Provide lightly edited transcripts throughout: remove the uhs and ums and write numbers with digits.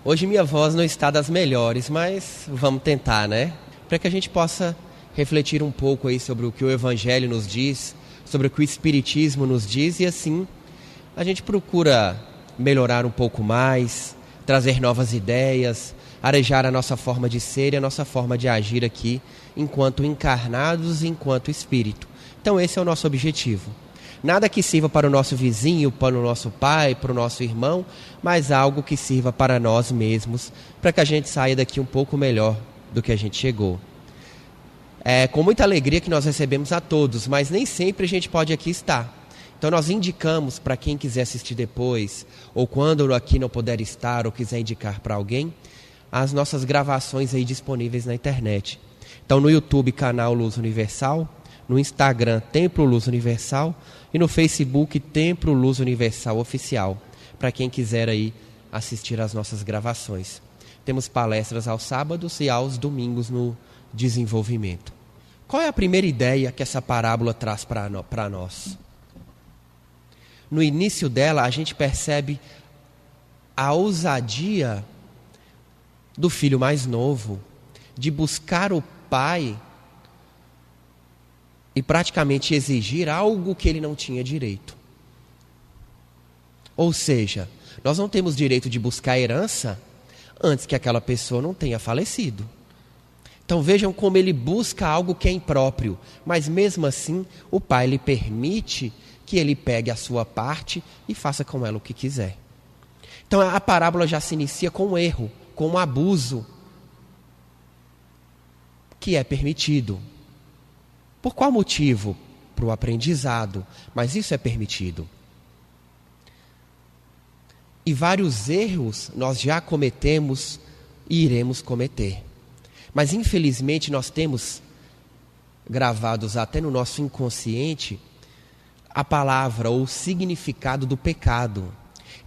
Hoje minha voz não está das melhores, mas vamos tentar, né? Para que a gente possa refletir um pouco aí sobre o que o Evangelho nos diz, sobre o que o Espiritismo nos diz, e assim a gente procura melhorar um pouco mais, trazer novas ideias, arejar a nossa forma de ser e a nossa forma de agir aqui, enquanto encarnados e enquanto espírito. Então esse é o nosso objetivo. Nada que sirva para o nosso vizinho, para o nosso pai, para o nosso irmão, mas algo que sirva para nós mesmos, para que a gente saia daqui um pouco melhor do que a gente chegou. É com muita alegria que nós recebemos a todos, mas nem sempre a gente pode aqui estar. Então nós indicamos para quem quiser assistir depois, ou quando aqui não puder estar, ou quiser indicar para alguém, as nossas gravações aí disponíveis na internet. Então no YouTube, canal Luz Universal, no Instagram, Templo Luz Universal, e no Facebook, Templo Luz Universal Oficial, para quem quiser aí assistir às nossas gravações. Temos palestras aos sábados e aos domingos no desenvolvimento. Qual é a primeira ideia que essa parábola traz para nós? No início dela, a gente percebe a ousadia do filho mais novo de buscar o pai e praticamente exigir algo que ele não tinha direito. Ou seja, nós não temos direito de buscar herança antes que aquela pessoa não tenha falecido. Então vejam como ele busca algo que é impróprio, mas mesmo assim o pai lhe permite que ele pegue a sua parte e faça com ela o que quiser. Então a parábola já se inicia com um erro, com um abuso que é permitido. Por qual motivo? Para o aprendizado, mas isso é permitido. E vários erros nós já cometemos e iremos cometer. Mas infelizmente nós temos gravados até no nosso inconsciente a palavra ou o significado do pecado,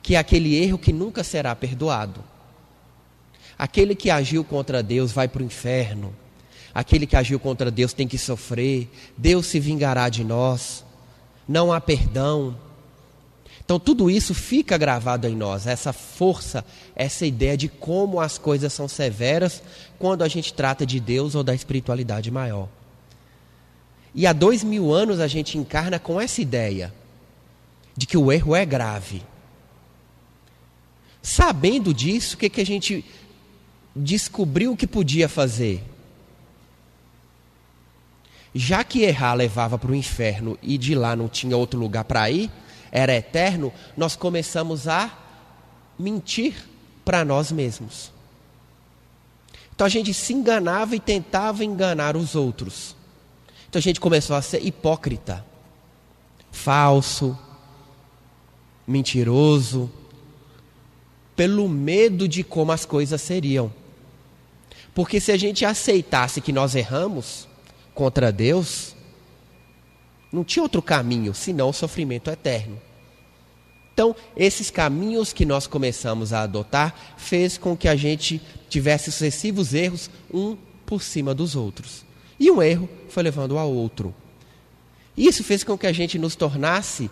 que é aquele erro que nunca será perdoado. Aquele que agiu contra Deus vai para o inferno. Aquele que agiu contra Deus tem que sofrer. Deus se vingará de nós. Não há perdão. Então tudo isso fica gravado em nós. Essa força, essa ideia de como as coisas são severas quando a gente trata de Deus ou da espiritualidade maior. E há 2000 anos a gente encarna com essa ideia de que o erro é grave. Sabendo disso, o que a gente descobriu que podia fazer? Já que errar levava para o inferno e de lá não tinha outro lugar para ir, era eterno, nós começamos a mentir para nós mesmos. Então a gente se enganava e tentava enganar os outros. Então a gente começou a ser hipócrita, falso, mentiroso, pelo medo de como as coisas seriam. Porque se a gente aceitasse que nós erramos contra Deus, não tinha outro caminho, senão o sofrimento eterno. Então, esses caminhos que nós começamos a adotar, fez com que a gente tivesse sucessivos erros, um por cima dos outros. E um erro foi levando ao outro. Isso fez com que a gente nos tornasse,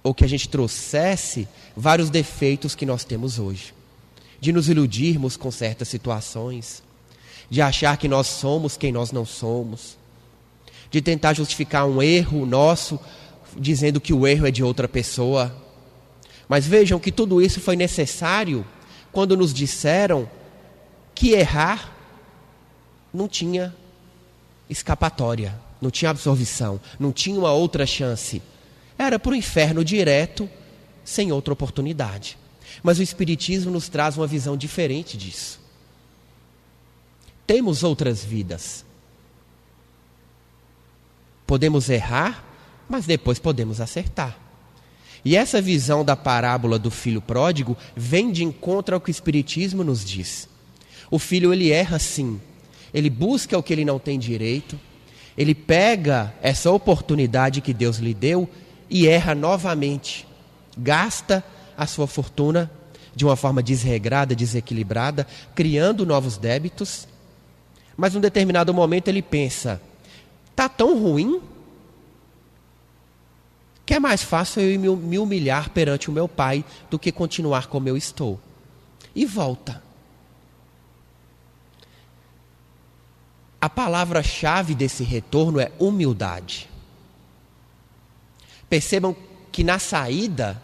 ou que a gente trouxesse, vários defeitos que nós temos hoje. De nos iludirmos com certas situações, de achar que nós somos quem nós não somos, de tentar justificar um erro nosso, dizendo que o erro é de outra pessoa. Mas vejam que tudo isso foi necessário quando nos disseram que errar não tinha escapatória, não tinha absolvição, não tinha uma outra chance. Era para o inferno direto, sem outra oportunidade. Mas o Espiritismo nos traz uma visão diferente disso. Temos outras vidas. Podemos errar, mas depois podemos acertar. E essa visão da parábola do filho pródigo vem de encontro ao que o Espiritismo nos diz. O filho, ele erra sim. Ele busca o que ele não tem direito. Ele pega essa oportunidade que Deus lhe deu e erra novamente. Gasta a sua fortuna de uma forma desregrada, desequilibrada, criando novos débitos. Mas num determinado momento ele pensa, está tão ruim que é mais fácil eu me humilhar perante o meu pai do que continuar como eu estou. e volta. A palavra-chave desse retorno é humildade. Percebam que na saída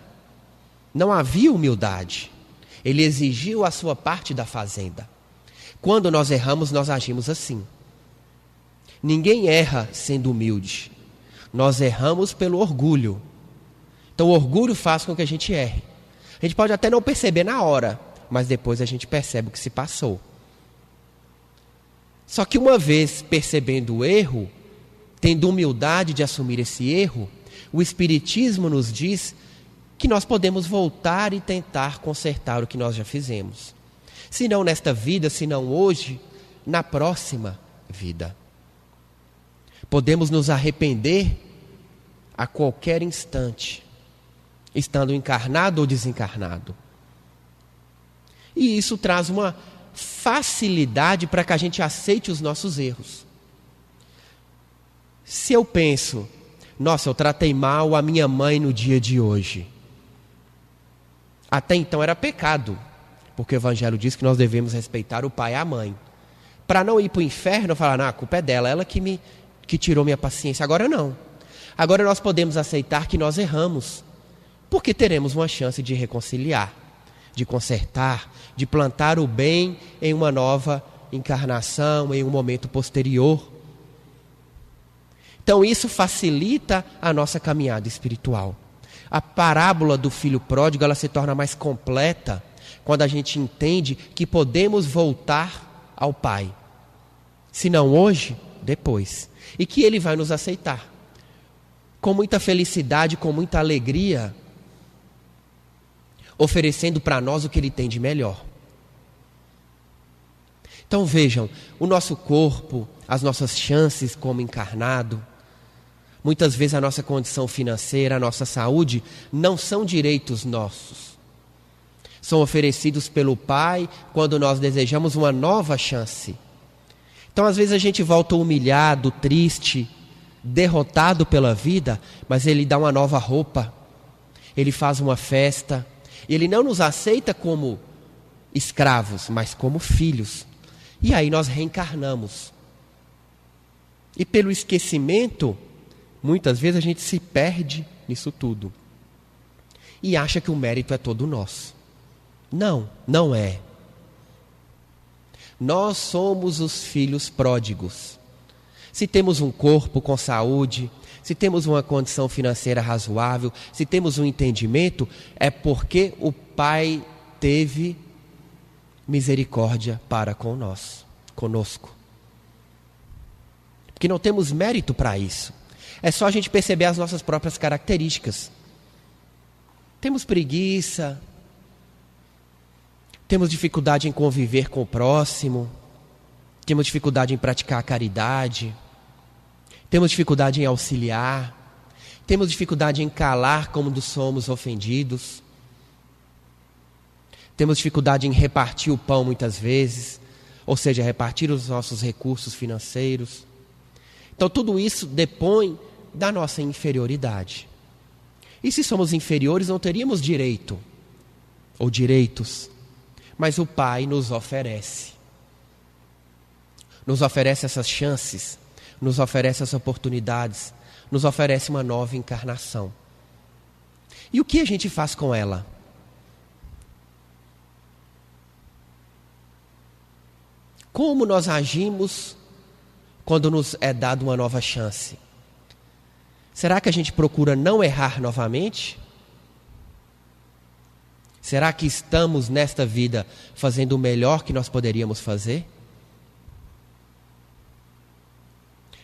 não havia humildade. Ele exigiu a sua parte da fazenda. Quando nós erramos, nós agimos assim. Ninguém erra sendo humilde. Nós erramos pelo orgulho. Então o orgulho faz com que a gente erre. A gente pode até não perceber na hora, mas depois a gente percebe o que se passou. Só que uma vez percebendo o erro, tendo humildade de assumir esse erro, o Espiritismo nos diz que nós podemos voltar e tentar consertar o que nós já fizemos. Se não nesta vida, se não hoje, na próxima vida. Podemos nos arrepender a qualquer instante, estando encarnado ou desencarnado. E isso traz uma facilidade para que a gente aceite os nossos erros. Se eu penso, nossa, eu tratei mal a minha mãe no dia de hoje. Até então era pecado, porque o Evangelho diz que nós devemos respeitar o pai e a mãe. Para não ir para o inferno, falar, a culpa é dela, ela que tirou minha paciência. Agora não. Agora nós podemos aceitar que nós erramos, porque teremos uma chance de reconciliar, de consertar, de plantar o bem em uma nova encarnação, em um momento posterior. Então isso facilita a nossa caminhada espiritual. A parábola do filho pródigo, ela se torna mais completa quando a gente entende que podemos voltar ao Pai. Se não hoje, depois. E que Ele vai nos aceitar. Com muita felicidade, com muita alegria, oferecendo para nós o que Ele tem de melhor. Então vejam, o nosso corpo, as nossas chances como encarnado, muitas vezes a nossa condição financeira, a nossa saúde, não são direitos nossos. São oferecidos pelo Pai quando nós desejamos uma nova chance. Então às vezes a gente volta humilhado, triste, derrotado pela vida, mas Ele dá uma nova roupa, Ele faz uma festa. Ele não nos aceita como escravos, mas como filhos. E aí nós reencarnamos. E pelo esquecimento, muitas vezes a gente se perde nisso tudo. E acha que o mérito é todo nosso. Não, não é. Nós somos os filhos pródigos. Se temos um corpo com saúde, se temos uma condição financeira razoável, se temos um entendimento, é porque o Pai teve misericórdia para conosco. Porque não temos mérito para isso. É só a gente perceber as nossas próprias características. Temos preguiça, temos dificuldade em conviver com o próximo, temos dificuldade em praticar a caridade, temos dificuldade em auxiliar, temos dificuldade em calar quando somos ofendidos, temos dificuldade em repartir o pão muitas vezes, ou seja, repartir os nossos recursos financeiros. Então tudo isso depõe da nossa inferioridade. E se somos inferiores, não teríamos direito ou direitos, mas o Pai nos oferece essas chances, nos oferece essas oportunidades, nos oferece uma nova encarnação. E o que a gente faz com ela? Como nós agimos quando nos é dada uma nova chance? Será que a gente procura não errar novamente? Será que estamos nesta vida fazendo o melhor que nós poderíamos fazer?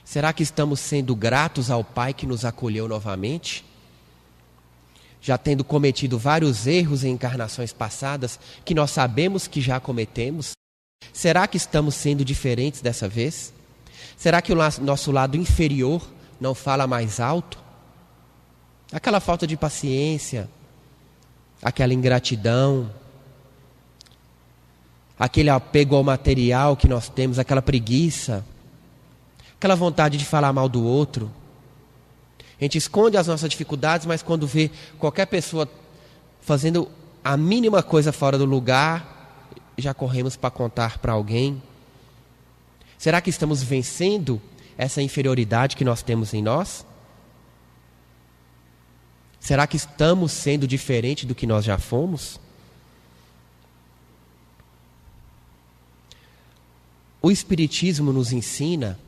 Será que estamos sendo gratos ao Pai que nos acolheu novamente? Já tendo cometido vários erros em encarnações passadas, que nós sabemos que já cometemos? Será que estamos sendo diferentes dessa vez? Será que o nosso lado inferior não fala mais alto? Aquela falta de paciência, aquela ingratidão, aquele apego ao material que nós temos, aquela preguiça, aquela vontade de falar mal do outro. A gente esconde as nossas dificuldades, mas quando vê qualquer pessoa fazendo a mínima coisa fora do lugar, já corremos para contar para alguém? Será que estamos vencendo essa inferioridade que nós temos em nós? Será que estamos sendo diferente do que nós já fomos? O Espiritismo nos ensina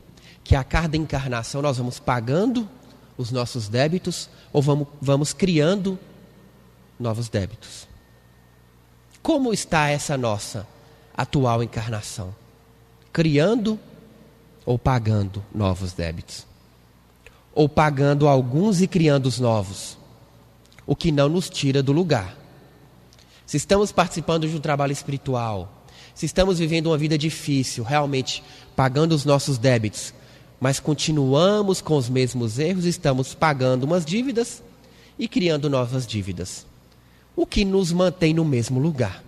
que a cada encarnação nós vamos pagando os nossos débitos ou vamos criando novos débitos. Como está essa nossa atual encarnação? Criando ou pagando novos débitos? Ou pagando alguns e criando os novos? O que não nos tira do lugar. Se estamos participando de um trabalho espiritual, se estamos vivendo uma vida difícil, realmente pagando os nossos débitos, mas continuamos com os mesmos erros, estamos pagando umas dívidas e criando novas dívidas. O que nos mantém no mesmo lugar.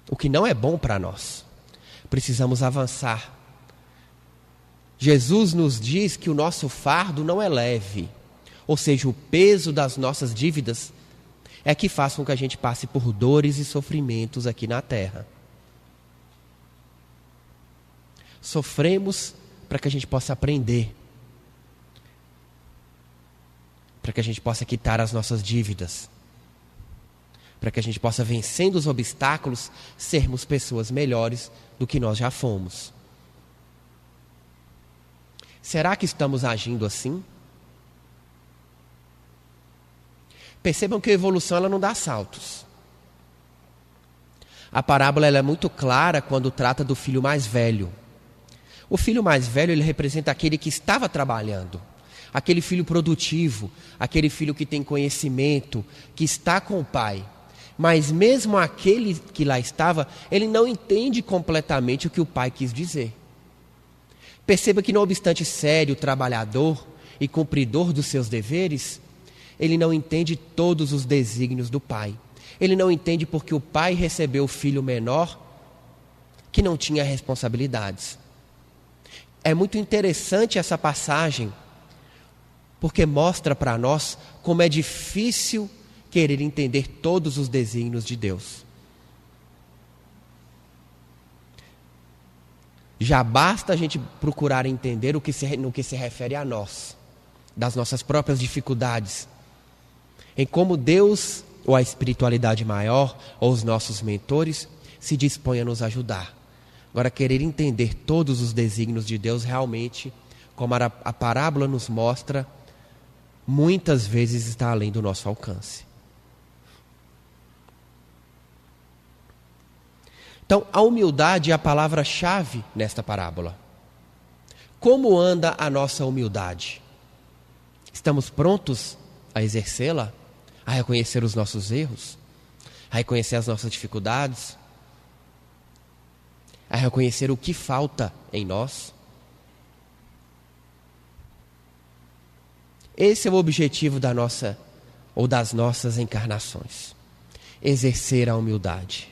O que não é bom para nós. Precisamos avançar. Jesus nos diz que o nosso fardo não é leve, ou seja, o peso das nossas dívidas é que faz com que a gente passe por dores e sofrimentos aqui na terra. Sofremos para que a gente possa aprender, para que a gente possa quitar as nossas dívidas, para que a gente possa, vencendo os obstáculos, sermos pessoas melhores do que nós já fomos. Será que estamos agindo assim? Percebam que a evolução ela não dá saltos. A parábola ela é muito clara quando trata do filho mais velho. O filho mais velho ele representa aquele que estava trabalhando, aquele filho produtivo, aquele filho que tem conhecimento, que está com o pai. Mas mesmo aquele que lá estava, ele não entende completamente o que o pai quis dizer. Perceba que, não obstante sério, trabalhador e cumpridor dos seus deveres, ele não entende todos os desígnios do pai. Ele não entende porque o pai recebeu o filho menor que não tinha responsabilidades. É muito interessante essa passagem, porque mostra para nós como é difícil querer entender todos os desígnios de Deus. Já basta a gente procurar entender no que se refere a nós, das nossas próprias dificuldades, em como Deus, ou a espiritualidade maior, ou os nossos mentores, se dispõem a nos ajudar. Agora, querer entender todos os desígnios de Deus, realmente, como a parábola nos mostra, muitas vezes está além do nosso alcance. Então, a humildade é a palavra-chave nesta parábola. Como anda a nossa humildade? Estamos prontos a exercê-la? A reconhecer os nossos erros? A reconhecer as nossas dificuldades? A reconhecer o que falta em nós? Esse é o objetivo da nossa ou das nossas encarnações. Exercer a humildade.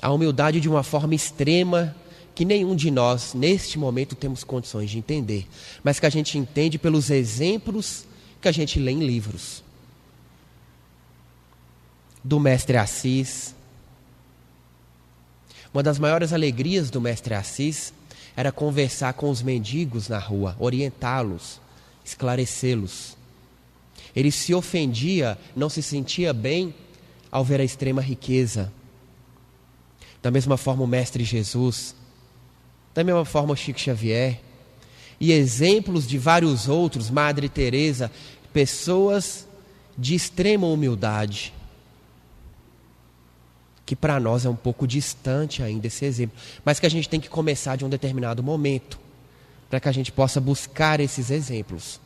A humildade de uma forma extrema que nenhum de nós, neste momento, temos condições de entender, mas que a gente entende pelos exemplos que a gente lê em livros. Do mestre Assis. Uma das maiores alegrias do mestre Assis era conversar com os mendigos na rua, orientá-los, esclarecê-los. Ele se ofendia, não se sentia bem ao ver a extrema riqueza. Da mesma forma o mestre Jesus, da mesma forma o Chico Xavier, e exemplos de vários outros, Madre Teresa, pessoas de extrema humildade, que para nós é um pouco distante ainda esse exemplo, mas que a gente tem que começar de um determinado momento, para que a gente possa buscar esses exemplos.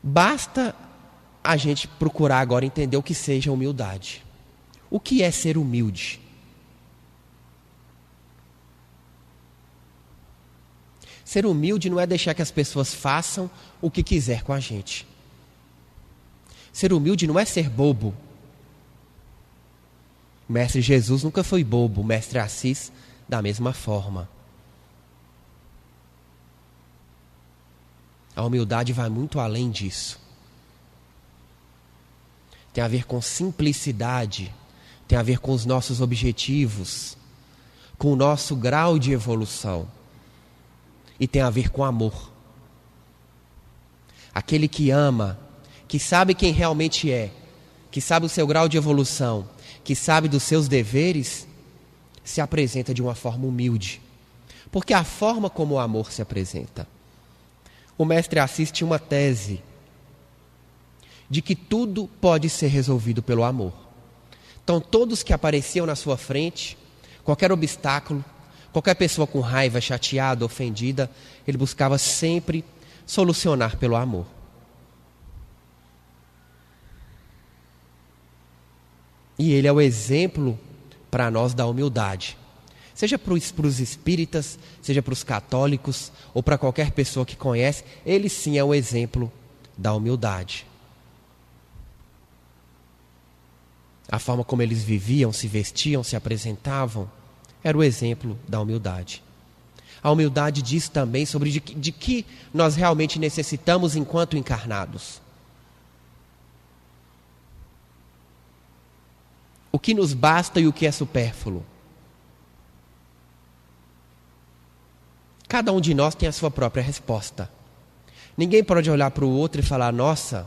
Basta a gente procurar agora entender o que seja humildade. O que é ser humilde? Ser humilde não é deixar que as pessoas façam o que quiser com a gente. Ser humilde não é ser bobo. O mestre Jesus nunca foi bobo, o mestre Assis da mesma forma. A humildade vai muito além disso. Tem a ver com simplicidade, tem a ver com os nossos objetivos, com o nosso grau de evolução. E tem a ver com amor. Aquele que ama, que sabe quem realmente é, que sabe o seu grau de evolução, que sabe dos seus deveres, se apresenta de uma forma humilde. Porque a forma como o amor se apresenta. O mestre Assis tinha uma tese de que tudo pode ser resolvido pelo amor. Então todos que apareciam na sua frente, qualquer obstáculo, qualquer pessoa com raiva, chateada, ofendida, ele buscava sempre solucionar pelo amor. E ele é o exemplo para nós da humildade. Seja para os espíritas, seja para os católicos, ou para qualquer pessoa que conhece, ele sim é o exemplo da humildade. A forma como eles viviam, se vestiam, se apresentavam, era o exemplo da humildade. A humildade diz também sobre de que nós realmente necessitamos enquanto encarnados. O que nos basta e o que é supérfluo. Cada um de nós tem a sua própria resposta. Ninguém pode olhar para o outro e falar, nossa,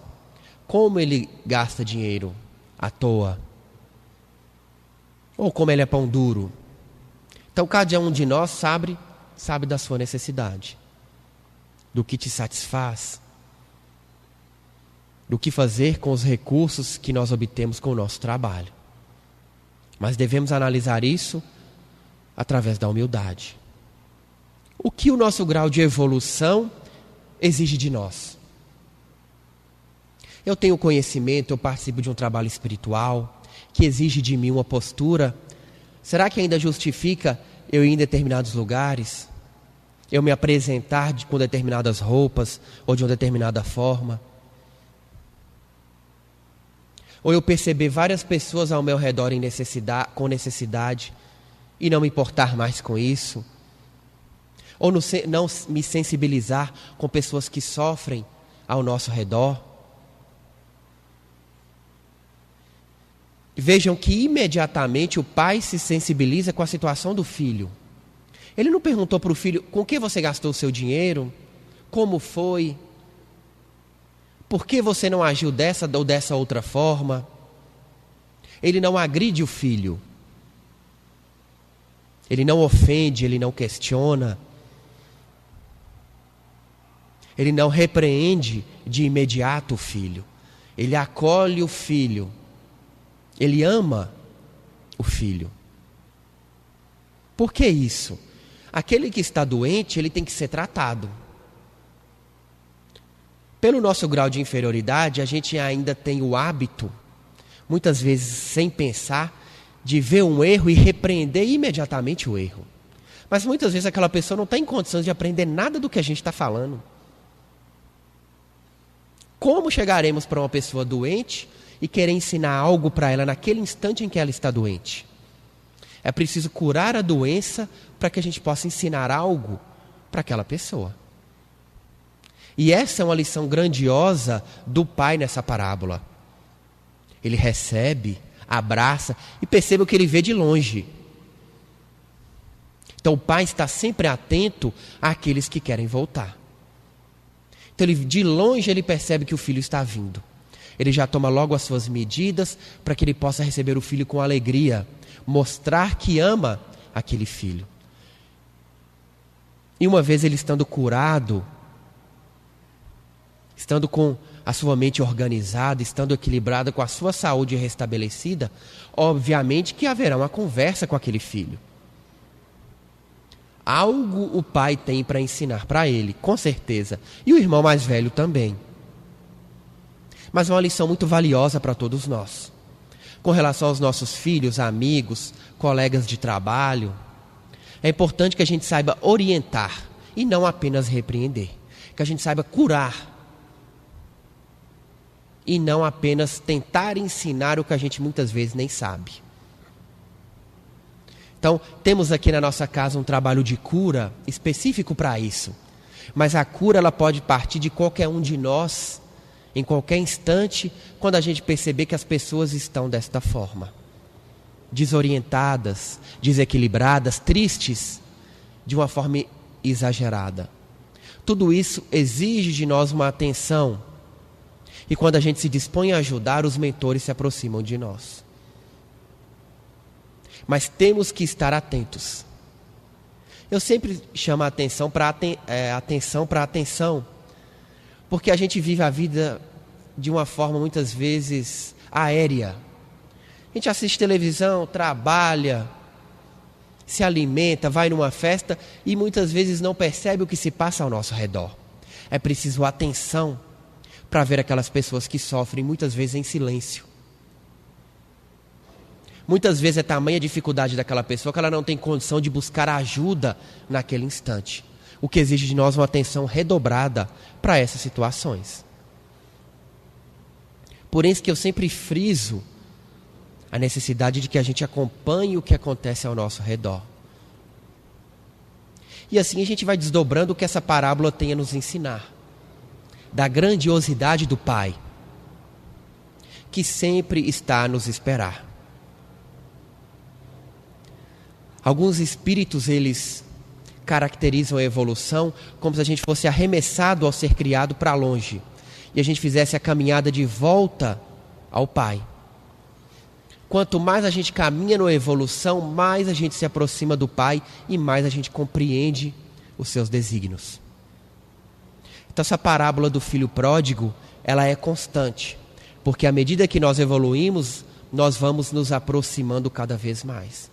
como ele gasta dinheiro à toa. Ou como ele é pão duro. Então cada um de nós sabe da sua necessidade. Do que te satisfaz. Do que fazer com os recursos que nós obtemos com o nosso trabalho. Mas devemos analisar isso através da humildade. O que o nosso grau de evolução exige de nós? Eu tenho conhecimento, eu participo de um trabalho espiritual que exige de mim uma postura. Será que ainda justifica eu ir em determinados lugares? Eu me apresentar com determinadas roupas ou de uma determinada forma? Ou eu perceber várias pessoas ao meu redor com necessidade e não me importar mais com isso? Ou não me sensibilizar com pessoas que sofrem ao nosso redor? Vejam que imediatamente o pai se sensibiliza com a situação do filho. Ele não perguntou para o filho, com que você gastou o seu dinheiro? Como foi? Por que você não agiu dessa ou dessa outra forma? Ele não agride o filho. Ele não ofende, ele não questiona. Ele não repreende de imediato o filho. Ele acolhe o filho. Ele ama o filho. Por que isso? Aquele que está doente, ele tem que ser tratado. Pelo nosso grau de inferioridade, a gente ainda tem o hábito, muitas vezes sem pensar, de ver um erro e repreender imediatamente o erro. Mas muitas vezes aquela pessoa não está em condições de aprender nada do que a gente está falando. Como chegaremos para uma pessoa doente e querer ensinar algo para ela naquele instante em que ela está doente? É preciso curar a doença para que a gente possa ensinar algo para aquela pessoa. E essa é uma lição grandiosa do pai nessa parábola. Ele recebe, abraça e perceba o que ele vê de longe. Então o pai está sempre atento àqueles que querem voltar. Então de longe ele percebe que o filho está vindo. Ele já toma logo as suas medidas para que ele possa receber o filho com alegria. Mostrar que ama aquele filho. E uma vez ele estando curado, estando com a sua mente organizada, estando equilibrada, com a sua saúde restabelecida, obviamente que haverá uma conversa com aquele filho. Algo o pai tem para ensinar para ele, com certeza. E o irmão mais velho também. Mas é uma lição muito valiosa para todos nós. Com relação aos nossos filhos, amigos, colegas de trabalho, é importante que a gente saiba orientar e não apenas repreender. Que a gente saiba curar e não apenas tentar ensinar o que a gente muitas vezes nem sabe. Então, temos aqui na nossa casa um trabalho de cura específico para isso. Mas a cura ela pode partir de qualquer um de nós, em qualquer instante, quando a gente perceber que as pessoas estão desta forma. Desorientadas, desequilibradas, tristes, de uma forma exagerada. Tudo isso exige de nós uma atenção. E quando a gente se dispõe a ajudar, os mentores se aproximam de nós. Mas temos que estar atentos. Eu sempre chamo a atenção para atenção, porque a gente vive a vida de uma forma muitas vezes aérea. A gente assiste televisão, trabalha, se alimenta, vai numa festa e muitas vezes não percebe o que se passa ao nosso redor. É preciso atenção para ver aquelas pessoas que sofrem muitas vezes em silêncio. Muitas vezes é tamanha a dificuldade daquela pessoa que ela não tem condição de buscar ajuda naquele instante. O que exige de nós uma atenção redobrada para essas situações. Por isso que eu sempre friso a necessidade de que a gente acompanhe o que acontece ao nosso redor. E assim a gente vai desdobrando o que essa parábola tem a nos ensinar. Da grandiosidade do Pai, que sempre está a nos esperar. Alguns espíritos, eles caracterizam a evolução como se a gente fosse arremessado ao ser criado para longe. E a gente fizesse a caminhada de volta ao Pai. Quanto mais a gente caminha na evolução, mais a gente se aproxima do Pai e mais a gente compreende os seus desígnios. Então essa parábola do filho pródigo, ela é constante. Porque à medida que nós evoluímos, nós vamos nos aproximando cada vez mais.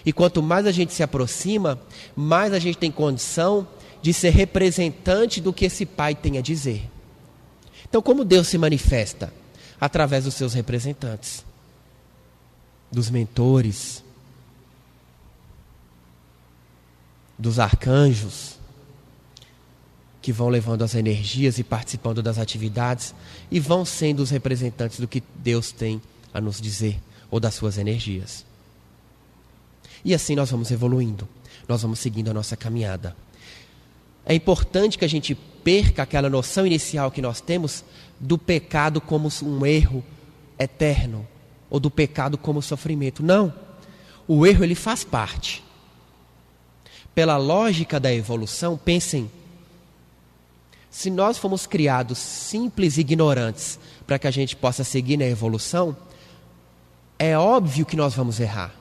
E quanto mais a gente se aproxima, mais a gente tem condição de ser representante do que esse Pai tem a dizer. Então como Deus se manifesta? Através dos seus representantes. Dos mentores, dos arcanjos, que vão levando as energias e participando das atividades e vão sendo os representantes do que Deus tem a nos dizer, ou das suas energias. E assim nós vamos evoluindo, nós vamos seguindo a nossa caminhada. É importante que a gente perca aquela noção inicial que nós temos do pecado como um erro eterno, ou do pecado como sofrimento. Não, o erro ele faz parte. Pela lógica da evolução, pensem, se nós fomos criados simples e ignorantes para que a gente possa seguir na evolução, é óbvio que nós vamos errar.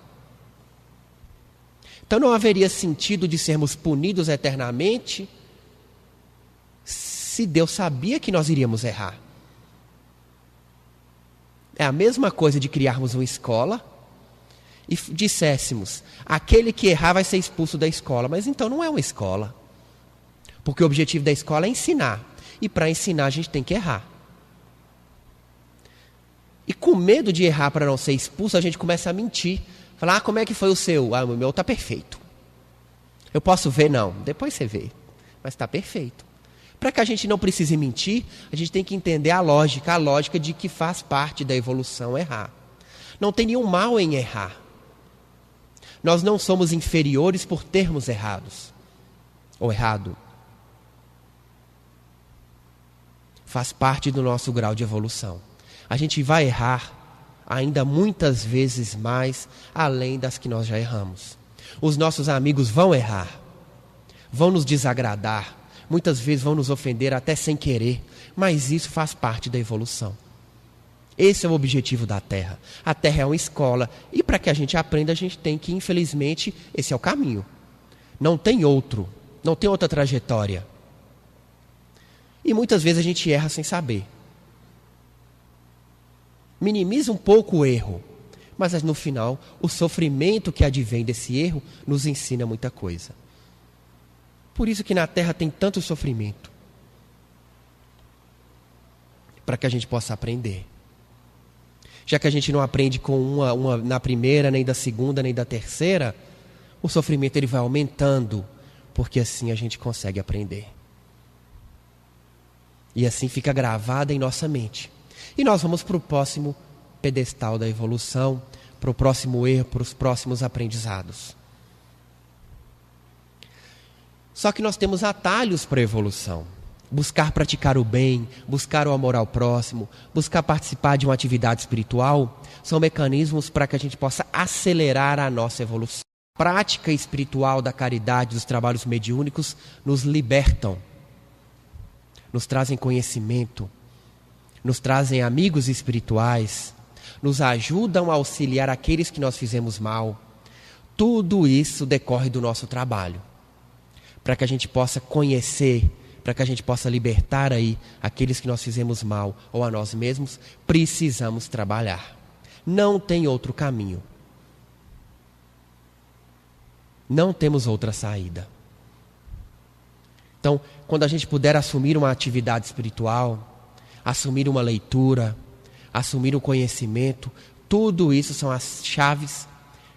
Então não haveria sentido de sermos punidos eternamente se Deus sabia que nós iríamos errar. É a mesma coisa de criarmos uma escola e disséssemos, aquele que errar vai ser expulso da escola. Mas então não é uma escola. Porque o objetivo da escola é ensinar. E para ensinar a gente tem que errar. E com medo de errar para não ser expulso, a gente começa a mentir. Falar, como é que foi o seu? O meu está perfeito. Eu posso ver? Não. Depois você vê. Mas está perfeito. Para que a gente não precise mentir, a gente tem que entender a lógica de que faz parte da evolução errar. Não tem nenhum mal em errar. Nós não somos inferiores por termos errado. Faz parte do nosso grau de evolução. A gente vai errar ainda muitas vezes mais além das que nós já erramos. Os nossos amigos vão errar, vão nos desagradar, muitas vezes vão nos ofender até sem querer, mas isso faz parte da evolução. Esse é o objetivo da Terra. A Terra é uma escola e para que a gente aprenda, a gente tem que, infelizmente, esse é o caminho. Não tem outro, não tem outra trajetória. E muitas vezes a gente erra sem saber. Minimiza um pouco o erro, mas no final, o sofrimento que advém desse erro nos ensina muita coisa. Por isso que na Terra tem tanto sofrimento. Para que a gente possa aprender. Já que a gente não aprende com uma na primeira, nem da segunda, nem da terceira, o sofrimento ele vai aumentando, porque assim a gente consegue aprender. E assim fica gravada em nossa mente. E nós vamos para o próximo pedestal da evolução, para o próximo erro, para os próximos aprendizados. Só que nós temos atalhos para a evolução. Buscar praticar o bem, buscar o amor ao próximo, buscar participar de uma atividade espiritual, são mecanismos para que a gente possa acelerar a nossa evolução. A prática espiritual da caridade, dos trabalhos mediúnicos, nos libertam, nos trazem conhecimento, nos trazem amigos espirituais, nos ajudam a auxiliar aqueles que nós fizemos mal. Tudo isso decorre do nosso trabalho, para que a gente possa conhecer, para que a gente possa libertar aí aqueles que nós fizemos mal ou a nós mesmos. Precisamos trabalhar. Não tem outro caminho. Não temos outra saída. Então, quando a gente puder assumir uma atividade espiritual, assumir uma leitura, assumir um conhecimento, tudo isso são as chaves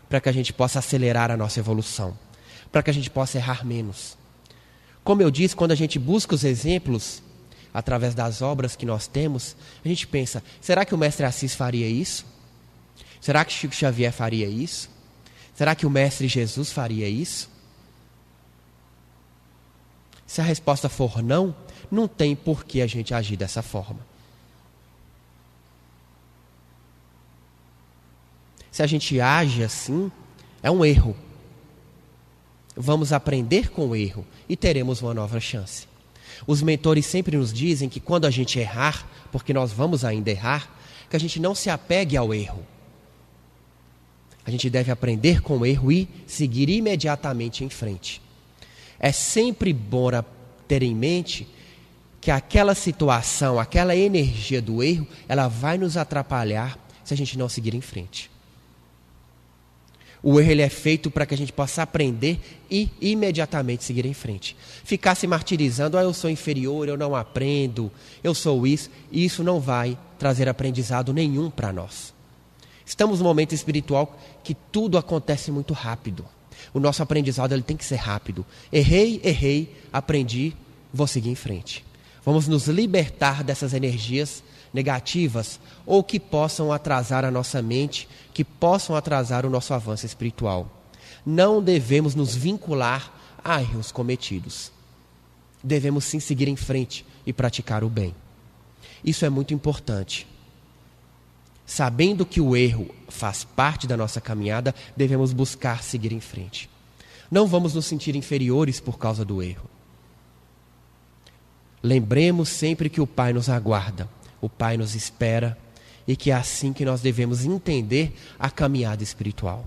para que a gente possa acelerar a nossa evolução, para que a gente possa errar menos. Como eu disse, quando a gente busca os exemplos, através das obras que nós temos, a gente pensa, será que o Mestre Assis faria isso? Será que Chico Xavier faria isso? Será que o Mestre Jesus faria isso? Se a resposta for não, não tem por que a gente agir dessa forma. Se a gente age assim, é um erro. Vamos aprender com o erro e teremos uma nova chance. Os mentores sempre nos dizem que quando a gente errar, porque nós vamos ainda errar, que a gente não se apegue ao erro. A gente deve aprender com o erro e seguir imediatamente em frente. É sempre bom ter em mente que aquela situação, aquela energia do erro, ela vai nos atrapalhar se a gente não seguir em frente. O erro ele é feito para que a gente possa aprender e imediatamente seguir em frente. Ficar se martirizando, eu sou inferior, eu não aprendo, eu sou isso não vai trazer aprendizado nenhum para nós. Estamos num momento espiritual que tudo acontece muito rápido. O nosso aprendizado ele tem que ser rápido. Errei, aprendi, vou seguir em frente. Vamos nos libertar dessas energias negativas ou que possam atrasar a nossa mente, que possam atrasar o nosso avanço espiritual. Não devemos nos vincular a erros cometidos. Devemos sim seguir em frente e praticar o bem. Isso é muito importante. Sabendo que o erro faz parte da nossa caminhada, devemos buscar seguir em frente. Não vamos nos sentir inferiores por causa do erro. Lembremos sempre que o Pai nos aguarda, o Pai nos espera e que é assim que nós devemos entender a caminhada espiritual.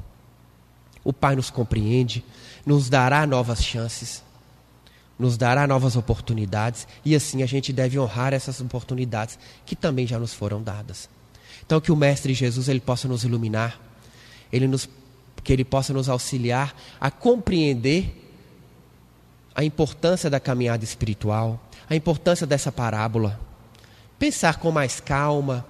O Pai nos compreende, nos dará novas chances, nos dará novas oportunidades e assim a gente deve honrar essas oportunidades que também já nos foram dadas. Então que o Mestre Jesus ele possa nos iluminar, que ele possa nos auxiliar a compreender a importância da caminhada espiritual, a importância dessa parábola. Pensar com mais calma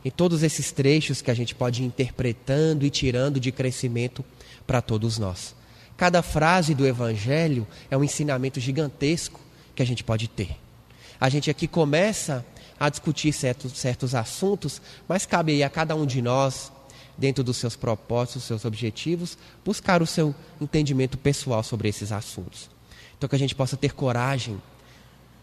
em todos esses trechos que a gente pode ir interpretando e tirando de crescimento para todos nós. Cada frase do Evangelho é um ensinamento gigantesco que a gente pode ter. A gente aqui começa a discutir certos assuntos, mas cabe aí a cada um de nós, dentro dos seus propósitos, dos seus objetivos, buscar o seu entendimento pessoal sobre esses assuntos. Então que a gente possa ter coragem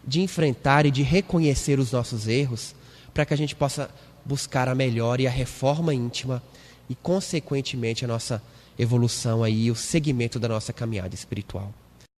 de enfrentar e de reconhecer os nossos erros, para que a gente possa buscar a melhora e a reforma íntima e, consequentemente, a nossa evolução aí, o segmento da nossa caminhada espiritual.